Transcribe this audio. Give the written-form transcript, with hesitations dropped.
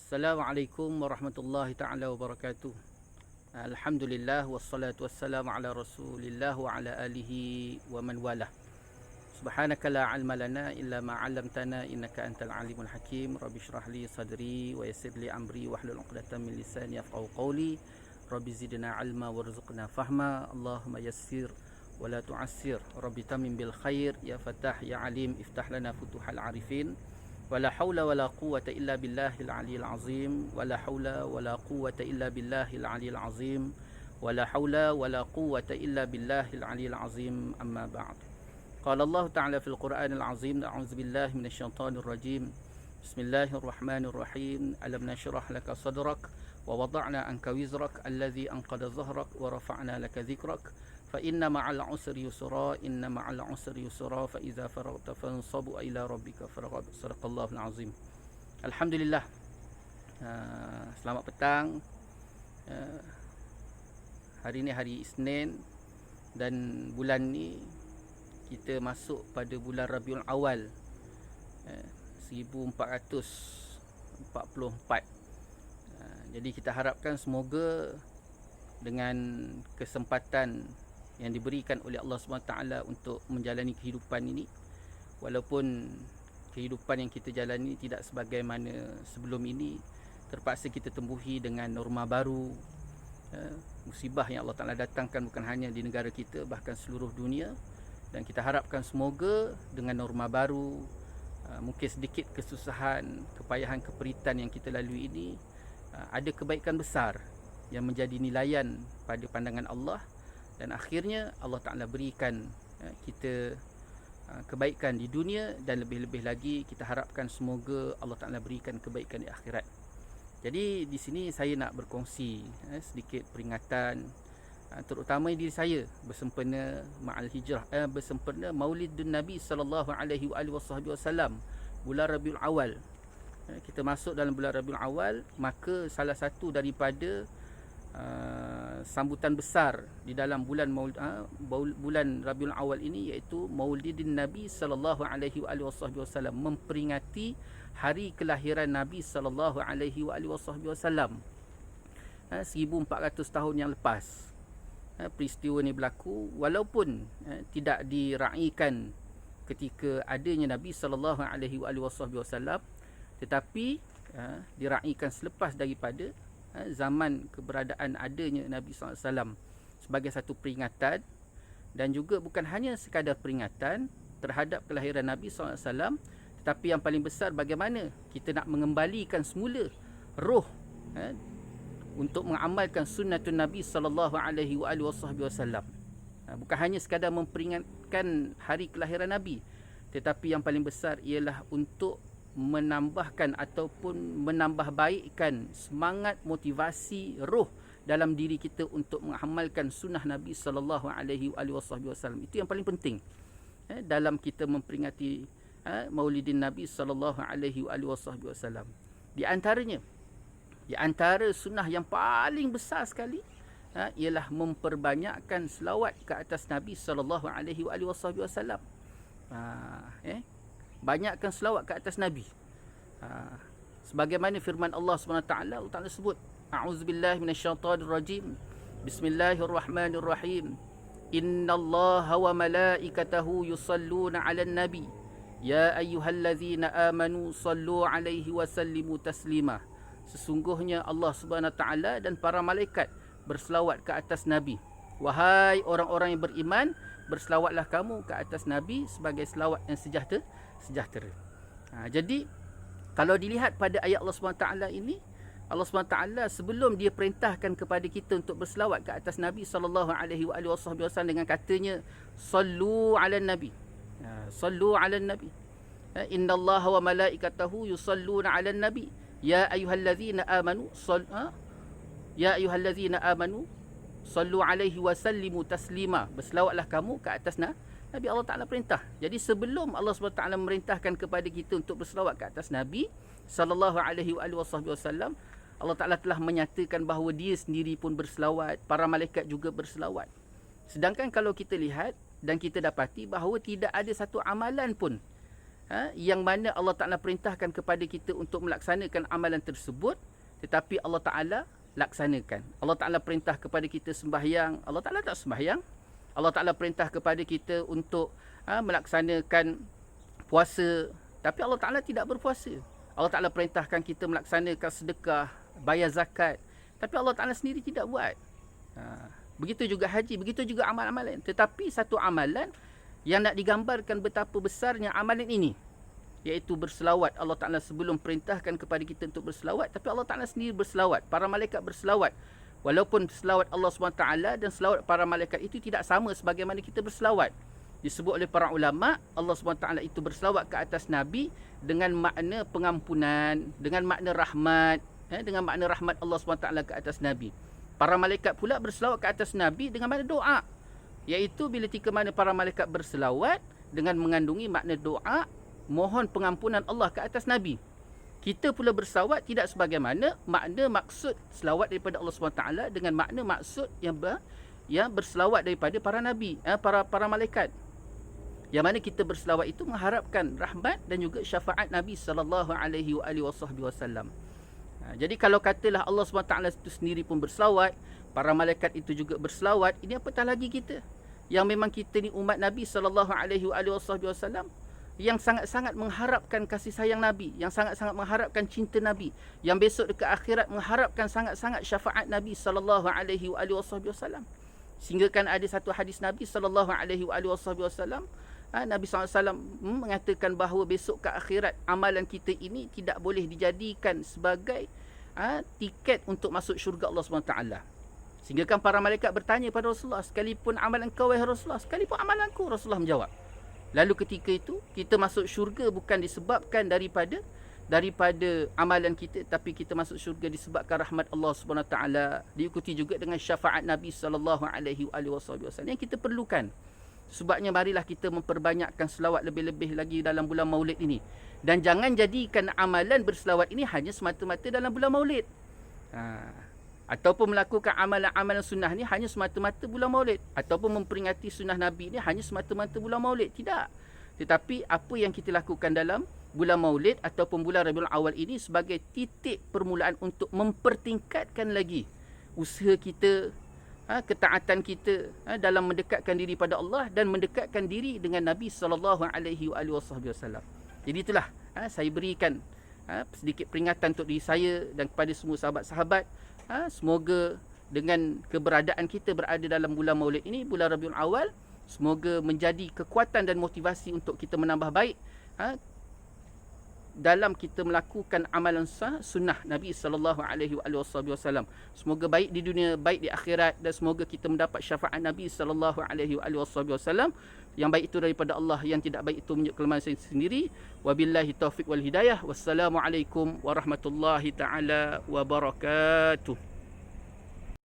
Assalamualaikum warahmatullahi ta'ala wabarakatuh. Alhamdulillah wassalatu wassalamu ala rasulillah wa ala alihi wa man walah. Subhanaka la ilma lana illa ma 'allamtana innaka antal alimul hakim. Rabbi shrah li sadri wa yassir li amri wahlul 'uqdatam min lisani yafqahu qawli. Rabbi zidna 'ilma warzuqna fahma. Allahumma yassir wa la tu'assir. Rabbi tamim bil khair ya Fattah ya Alim iftah lana futuhal arifin. ولا حول ولا قوة إلا بالله العلي العظيم ولا حول ولا قوة إلا بالله العلي العظيم ولا حول ولا قوة إلا بالله العلي العظيم أما بعد. قال الله تعالى في القرآن العظيم أعوذ بالله من الشيطان الرجيم بسم الله الرحمن الرحيم ألم نشرح لك صدرك ووضعنا عنك وزرك الذي أنقض ظهرك ورفعنا لك ذكرك فإن مع العسر يسرا إن مع العسر يسرا فإذا فرغت فانصب إلى ربك فرغب. صدق الله العظيم. Alhamdulillah. Selamat petang. Hari ini hari Isnin dan bulan ni kita masuk pada bulan Rabiul Awal 1444. Jadi kita harapkan semoga dengan kesempatan yang diberikan oleh Allah SWT untuk menjalani kehidupan ini, walaupun kehidupan yang kita jalani tidak sebagaimana sebelum ini, terpaksa kita tembuhi dengan norma baru. Musibah yang Allah Ta'ala datangkan bukan hanya di negara kita, bahkan seluruh dunia. Dan kita harapkan semoga dengan norma baru, mungkin sedikit kesusahan, kepayahan, keperitan yang kita lalui ini, ada kebaikan besar yang menjadi nilaian pada pandangan Allah. Dan akhirnya Allah Ta'ala berikan kita kebaikan di dunia, dan lebih-lebih lagi kita harapkan semoga Allah Ta'ala berikan kebaikan di akhirat. Jadi di sini saya nak berkongsi sedikit peringatan, terutama diri saya bersempena ma'al hijrah, bersempena Maulidun Nabi sallallahu alaihi wasallam, bulan Rabiul Awal. Kita masuk dalam bulan Rabiul Awal, maka salah satu daripada sambutan besar di dalam bulan Rabiul Awal ini iaitu Maulidin Nabi sallallahu alaihi wasallam, memperingati hari kelahiran Nabi sallallahu alaihi wasallam. 1400 tahun yang lepas peristiwa ini berlaku, walaupun tidak diraikan ketika adanya Nabi sallallahu alaihi wasallam, tetapi diraikan selepas daripada zaman keberadaan adanya Nabi SAW sebagai satu peringatan. Dan juga bukan hanya sekadar peringatan terhadap kelahiran Nabi SAW, tetapi yang paling besar bagaimana kita nak mengembalikan semula roh untuk mengamalkan sunnatun Nabi SAW. Bukan hanya sekadar memperingatkan hari kelahiran Nabi, tetapi yang paling besar ialah untuk menambahkan ataupun menambah baikkan semangat, motivasi, roh dalam diri kita untuk mengamalkan sunnah Nabi sallallahu alaihi wasallam. Itu yang paling penting dalam kita memperingati Maulidin Nabi sallallahu alaihi wasallam. Di antara sunnah yang paling besar sekali ialah memperbanyakkan selawat ke atas Nabi sallallahu alaihi wasallam. Banyakkan selawat ke atas Nabi. Sebagaimana firman Allah SWT, Allah Ta'ala sebut, A'udzubillahi minasyaitanir rajim. Bismillahirrahmanirrahim. Innallaha wa malaikatahu yusalluna 'alan nabi. Ya ayyuhallazina amanu sallu 'alaihi wa sallimu taslima. Sesungguhnya Allah SWT dan para malaikat berselawat ke atas Nabi. Wahai orang-orang yang beriman, berselawatlah kamu ke atas Nabi sebagai selawat yang sejahtera. Jadi kalau dilihat pada ayat Allah SWT ini, Allah SWT sebelum dia perintahkan kepada kita untuk berselawat ke atas Nabi sallallahu alaihi wasallam dengan katanya sallu 'alan nabi. Sallu 'alan nabi. Innallaha wa malaikatahu yusalluna 'alan nabi. Ya ayyuhallazina amanu sallu alaihi wa sallimu taslima. Berselawatlah kamu ke atas Nabi. Allah Ta'ala perintah. Jadi sebelum Allah SWT memerintahkan kepada kita untuk berselawat ke atas Nabi sallallahu alaihi wasallam, Allah Ta'ala telah menyatakan bahawa dia sendiri pun berselawat, para malaikat juga berselawat. Sedangkan kalau kita lihat dan kita dapati bahawa tidak ada satu amalan pun yang mana Allah Ta'ala perintahkan kepada kita untuk melaksanakan amalan tersebut, tetapi Allah Ta'ala laksanakan. Allah Ta'ala perintah kepada kita sembahyang, Allah Ta'ala tak sembahyang. Allah Ta'ala perintah kepada kita untuk melaksanakan puasa, tapi Allah Ta'ala tidak berpuasa. Allah Ta'ala perintahkan kita melaksanakan sedekah, bayar zakat, tapi Allah Ta'ala sendiri tidak buat. Begitu juga haji, begitu juga amal-amalan. Tetapi satu amalan yang nak digambarkan betapa besarnya amalan ini, iaitu berselawat. Allah Ta'ala sebelum perintahkan kepada kita untuk berselawat, tapi Allah Ta'ala sendiri berselawat. Para malaikat berselawat. Walaupun selawat Allah SWT dan selawat para malaikat itu tidak sama sebagaimana kita berselawat. Disebut oleh para ulama, Allah SWT itu berselawat ke atas Nabi dengan makna pengampunan, dengan makna rahmat, dengan makna rahmat Allah SWT ke atas Nabi. Para malaikat pula berselawat ke atas Nabi dengan makna doa, iaitu bila tika mana para malaikat berselawat dengan mengandungi makna doa, mohon pengampunan Allah ke atas Nabi. Kita pula berselawat tidak sebagaimana makna maksud selawat daripada Allah SWT dengan makna maksud yang berselawat daripada para nabi, para malaikat. Yang mana kita berselawat itu mengharapkan rahmat dan juga syafaat Nabi SAW. Jadi kalau katalah Allah SWT itu sendiri pun berselawat, para malaikat itu juga berselawat, ini apatah lagi kita yang memang kita ni umat Nabi SAW yang sangat-sangat mengharapkan kasih sayang Nabi, yang sangat-sangat mengharapkan cinta Nabi, yang besok dekat akhirat mengharapkan sangat-sangat syafaat Nabi SAW. Sehingga kan ada satu hadis Nabi SAW, Nabi SAW mengatakan bahawa besok ke akhirat amalan kita ini tidak boleh dijadikan sebagai tiket untuk masuk syurga Allah SWT. Sehingga kan para malaikat bertanya pada Rasulullah, sekalipun amalan kau wahai Rasulullah, sekalipun amalanku, Rasulullah menjawab. Lalu ketika itu kita masuk syurga bukan disebabkan daripada amalan kita, tapi kita masuk syurga disebabkan rahmat Allah SWT, diikuti juga dengan syafaat Nabi SAW yang kita perlukan. Sebabnya marilah kita memperbanyakkan selawat lebih-lebih lagi dalam bulan Maulid ini. Dan jangan jadikan amalan berselawat ini hanya semata-mata dalam bulan Maulid. Ataupun melakukan amalan-amalan sunnah ni hanya semata-mata bulan Maulid, ataupun memperingati sunnah Nabi ni hanya semata-mata bulan Maulid. Tidak. Tetapi apa yang kita lakukan dalam bulan Maulid ataupun bulan Rabiul Awal ini sebagai titik permulaan untuk mempertingkatkan lagi usaha kita, ketaatan kita dalam mendekatkan diri pada Allah dan mendekatkan diri dengan Nabi SAW. Jadi itulah saya berikan sedikit peringatan untuk diri saya dan kepada semua sahabat-sahabat. Semoga dengan keberadaan kita berada dalam bulan Maulid ini, bulan Rabiul Awal, semoga menjadi kekuatan dan motivasi untuk kita menambah baik dalam kita melakukan amalan sunnah Nabi SAW. Semoga baik di dunia, baik di akhirat, dan semoga kita mendapat syafaat Nabi SAW. Yang baik itu daripada Allah, yang tidak baik itu menunjuk kelemahan saya sendiri. Wabillahi taufiq wal hidayah. Wassalamualaikum warahmatullahi taala wabarakatuh.